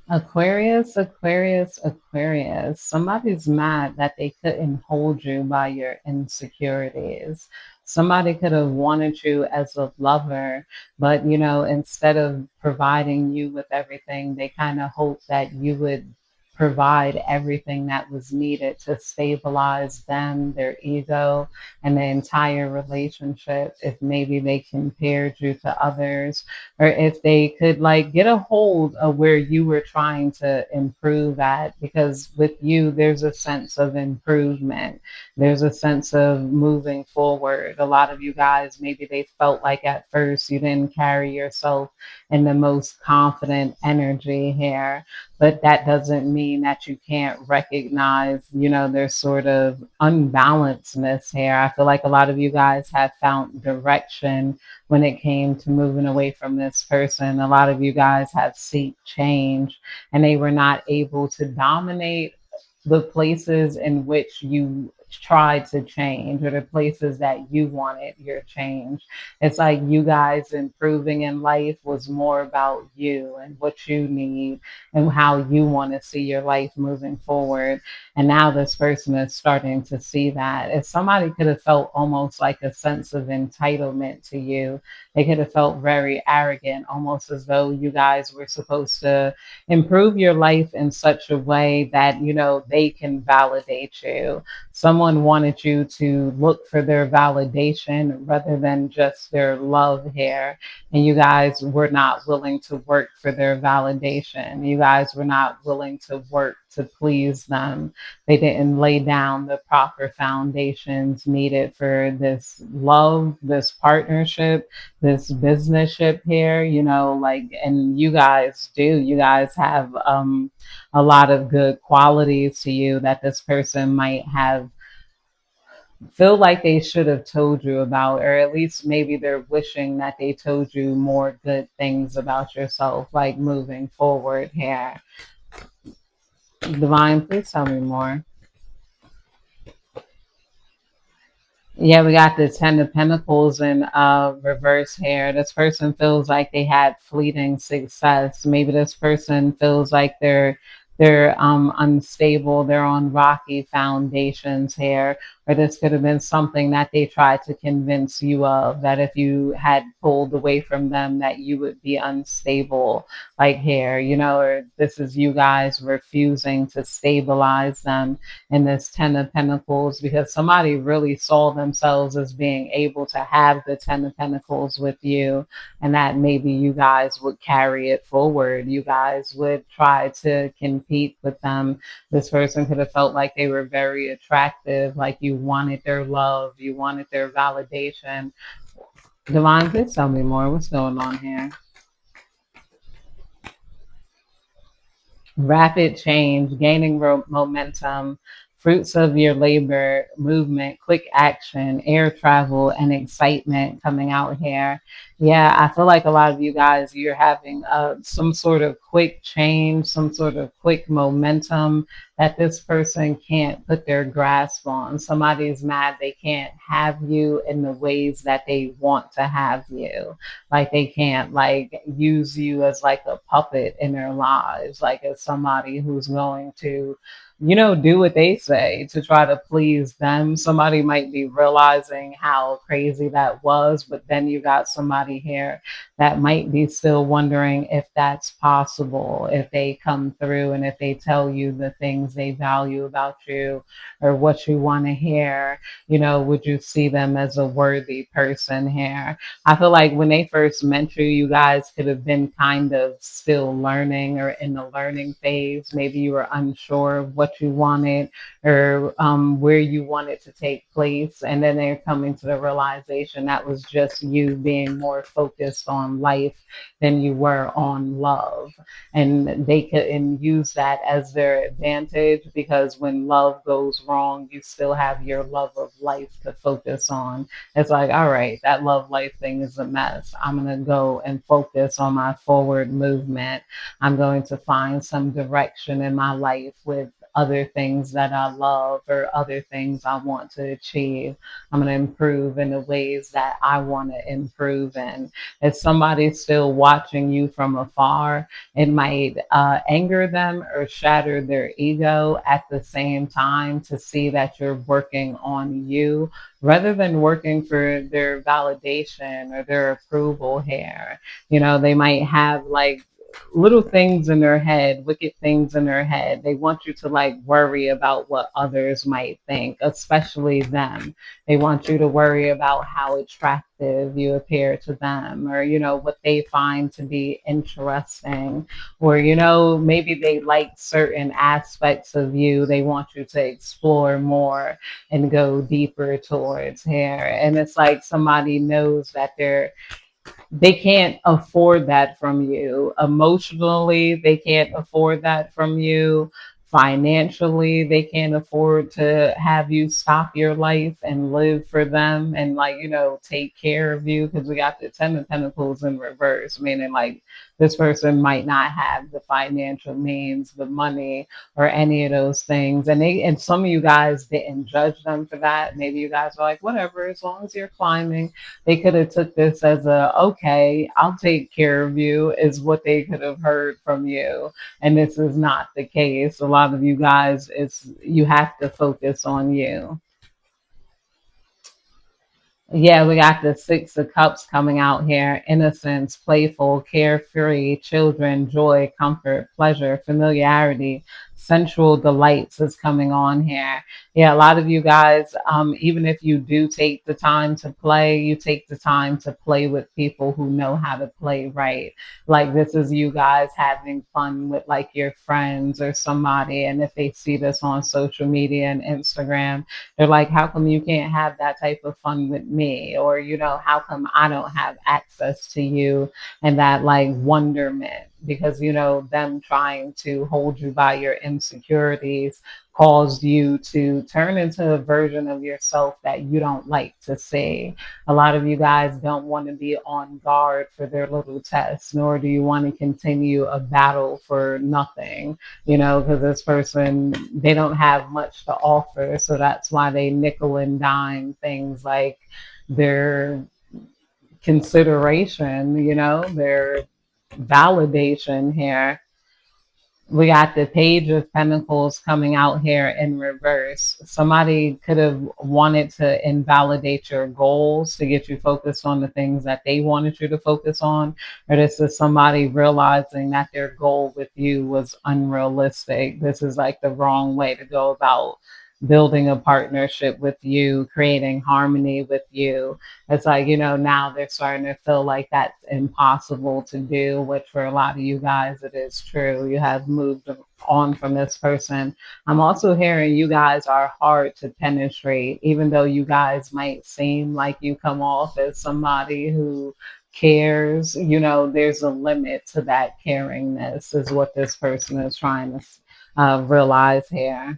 Aquarius, Aquarius, Aquarius. Somebody's mad that they couldn't hold you by your insecurities. Somebody could have wanted you as a lover, but instead of providing you with everything, they kind of hoped that you would provide everything that was needed to stabilize them, their ego, and the entire relationship. If maybe they compared you to others, or if they could like get a hold of where you were trying to improve at, because with you there's a sense of improvement, there's a sense of moving forward. A lot of you guys, maybe they felt like at first you didn't carry yourself in the most confident energy here, but that doesn't mean that you can't recognize, there's sort of unbalancedness here. I feel like a lot of you guys have found direction when it came to moving away from this person. A lot of you guys have seek change, and they were not able to dominate the places in which you tried to change, or the places that you wanted your change. It's like you guys improving in life was more about you and what you need and how you want to see your life moving forward. And now this person is starting to see that. If somebody could have felt almost like a sense of entitlement to you, they could have felt very arrogant, almost as though you guys were supposed to improve your life in such a way that they can validate you. Someone wanted you to look for their validation rather than just their love here, and you guys were not willing to work for their validation. You guys were not willing to work to please them. They didn't lay down the proper foundations needed for this love, this partnership, this businessship here, like, and you guys do. You guys have a lot of good qualities to you that this person might have feel like they should have told you about, or at least maybe they're wishing that they told you more good things about yourself, like moving forward here. Divine, please tell me more. Yeah, we got the Ten of Pentacles in reverse here. This person feels like they had fleeting success. Maybe this person feels like they're unstable, they're on rocky foundations here. Or this could have been something that they tried to convince you of, that if you had pulled away from them that you would be unstable, like here, or this is you guys refusing to stabilize them in this Ten of Pentacles, because somebody really saw themselves as being able to have the Ten of Pentacles with you, and that maybe you guys would carry it forward. You guys would try to compete with them. This person could have felt like they were very attractive, like you wanted their love, you wanted their validation. Divine, please tell me more. What's going on here? Rapid change, gaining momentum, fruits of your labor, movement, quick action, air travel, and excitement coming out here. Yeah, I feel like a lot of you guys, you're having some sort of quick change, some sort of quick momentum that this person can't put their grasp on. Somebody's mad they can't have you in the ways that they want to have you. Like they can't like use you as like a puppet in their lives, like as somebody who's going to do what they say to try to please them. Somebody might be realizing how crazy that was, but then you got somebody here that might be still wondering if that's possible, if they come through and if they tell you the things they value about you or what you want to hear. Would you see them as a worthy person here? I feel like when they first met you, you guys could have been kind of still learning or in the learning phase. Maybe you were unsure of what you wanted, or where you wanted to take place. And then they're coming to the realization that was just you being more focused on life than you were on love. And they couldn't use that as their advantage, because when love goes wrong, you still have your love of life to focus on. It's like, all right, that love life thing is a mess. I'm going to go and focus on my forward movement. I'm going to find some direction in my life with other things that I love or other things I want to achieve. I'm going to improve in the ways that I want to improve in. If somebody's still watching you from afar, it might anger them or shatter their ego at the same time to see that you're working on you rather than working for their validation or their approval here. You know, they might have like little things in their head, wicked things in their head. They want you to like worry about what others might think, especially them. They want you to worry about how attractive you appear to them or, you know, what they find to be interesting. Or, you know, maybe they like certain aspects of you. They want you to explore more and go deeper towards here. And it's like somebody knows that they can't afford that from you. Emotionally, they can't afford that from you. Financially, they can't afford to have you stop your life and live for them and, like, you know, take care of you because we got the 10 of Pentacles in reverse, meaning like this person might not have the financial means, the money, or any of those things. And some of you guys didn't judge them for that. Maybe you guys are like, whatever, as long as you're climbing. They could have took this as a, okay, I'll take care of you, is what they could have heard from you. And this is not the case. A lot of you guys, it's you have to focus on you. Yeah, we got the Six of Cups coming out here. Innocence, playful, carefree, children, joy, comfort, pleasure, familiarity, sensual delights is coming on here. Yeah, a lot of you guys, even if you do take the time to play, you take the time to play with people who know how to play right. Like this is you guys having fun with like your friends or somebody. And if they see this on social media and Instagram, they're like, how come you can't have that type of fun with me? Or, you know, how come I don't have access to you? And that like wonderment, because, you know, them trying to hold you by your insecurities caused you to turn into a version of yourself that you don't like to see. A lot of you guys don't want to be on guard for their little tests, nor do you want to continue a battle for nothing, you know, because this person, they don't have much to offer. So that's why they nickel and dime things like their consideration, you know, their validation here. We got the Page of Pentacles coming out here in reverse. Somebody could have wanted to invalidate your goals to get you focused on the things that they wanted you to focus on. Or this is somebody realizing that their goal with you was unrealistic. This is like the wrong way to go about building a partnership with you, creating harmony with you. It's like, you know, now they're starting to feel like that's impossible to do, which for a lot of you guys, it is true. You have moved on from this person. I'm also hearing you guys are hard to penetrate, even though you guys might seem like you come off as somebody who cares. You know, there's a limit to that caringness, is what this person is trying to realize here.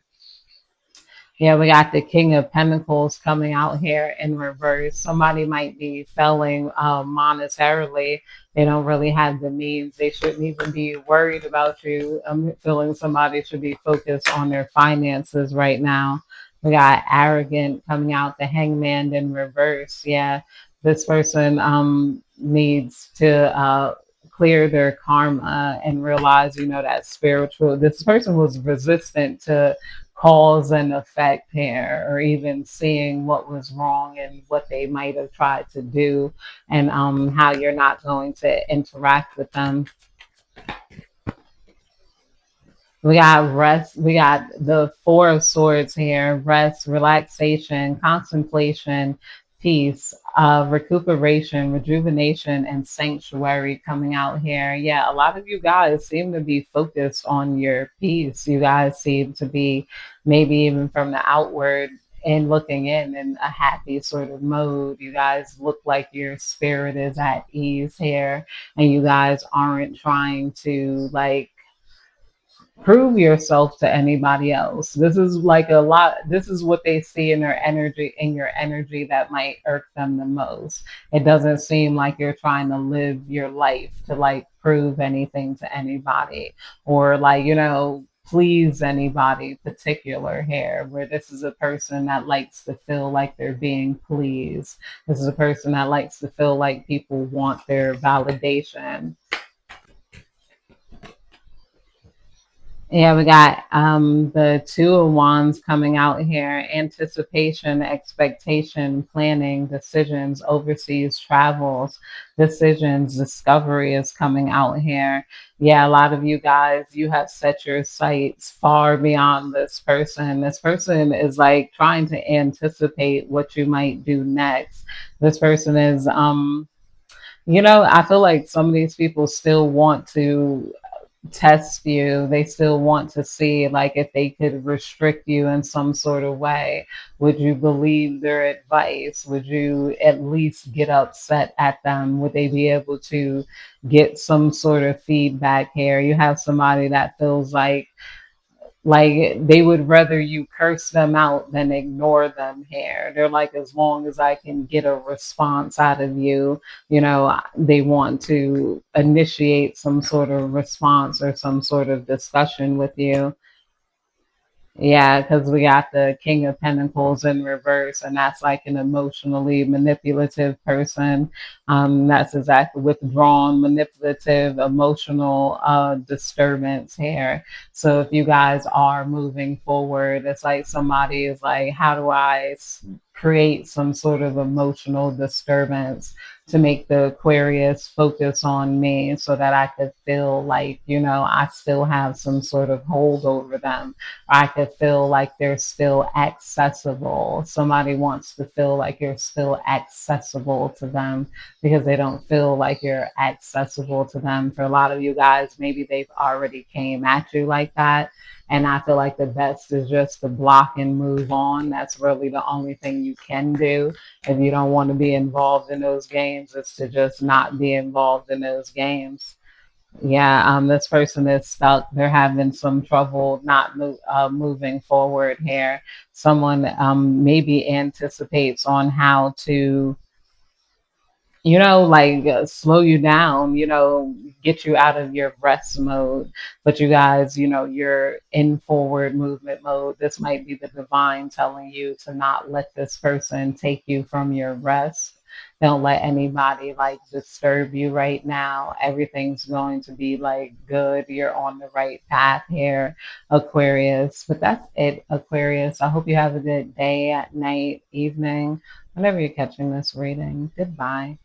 Yeah, we got the King of Pentacles coming out here in reverse. Somebody might be failing monetarily. They don't really have the means. They shouldn't even be worried about you. I'm feeling somebody should be focused on their finances right now. We got arrogant coming out, the Hangman in reverse. Yeah, this person needs to clear their karma and realize, you know, that spiritual, this person was resistant to cause and effect here, or even seeing what was wrong and what they might have tried to do, and how you're not going to interact with them. We got rest. We got the Four of Swords here: rest, relaxation, contemplation, peace, recuperation, rejuvenation, and sanctuary coming out here. Yeah, a lot of you guys seem to be focused on your peace. You guys seem to be, maybe even from the outward and looking in a happy sort of mode. You guys look like your spirit is at ease here, and you guys aren't trying to like prove yourself to anybody else. This is like a lot, this is what they see in their energy, in your energy, that might irk them the most. It doesn't seem like you're trying to live your life to like prove anything to anybody, or like, you know, please anybody particular here, where this is a person that likes to feel like they're being pleased. This is a person that likes to feel like people want their validation. Yeah, we got the Two of Wands coming out here. Anticipation, expectation, planning, decisions, overseas travels, decisions, discovery is coming out here. Yeah, a lot of you guys, you have set your sights far beyond this person. This person is like trying to anticipate what you might do next. This person is I feel like some of these people still want to test you. They still want to see like if they could restrict you in some sort of way. Would you believe their advice? Would you at least get upset at them? Would they be able to get some sort of feedback here? You have somebody that feels like they would rather you curse them out than ignore them here. They're like, as long as I can get a response out of you, they want to initiate some sort of response or some sort of discussion with you. Yeah, because we got the King of Pentacles in reverse, and that's like an emotionally manipulative person. That's exactly withdrawn, manipulative, emotional disturbance here. So if you guys are moving forward, it's like somebody is like, how do I create some sort of emotional disturbance to make the Aquarius focus on me so that I could feel like, I still have some sort of hold over them. I could feel like they're still accessible. Somebody wants to feel like you're still accessible to them because they don't feel like you're accessible to them. For a lot of you guys, maybe they've already came at you like that. And I feel like the best is just to block and move on. That's really the only thing you can do if you don't want to be involved in those games, is to just not be involved in those games. Yeah, this person is stuck. They're having some trouble not moving forward here. Someone maybe anticipates on how to like slow you down, get you out of your rest mode. But you guys, you're in forward movement mode. This might be the divine telling you to not let this person take you from your rest. Don't let anybody like disturb you right now. Everything's going to be like good. You're on the right path here, Aquarius. But that's it, Aquarius. I hope you have a good day, at night, evening, whenever you're catching this reading. Goodbye.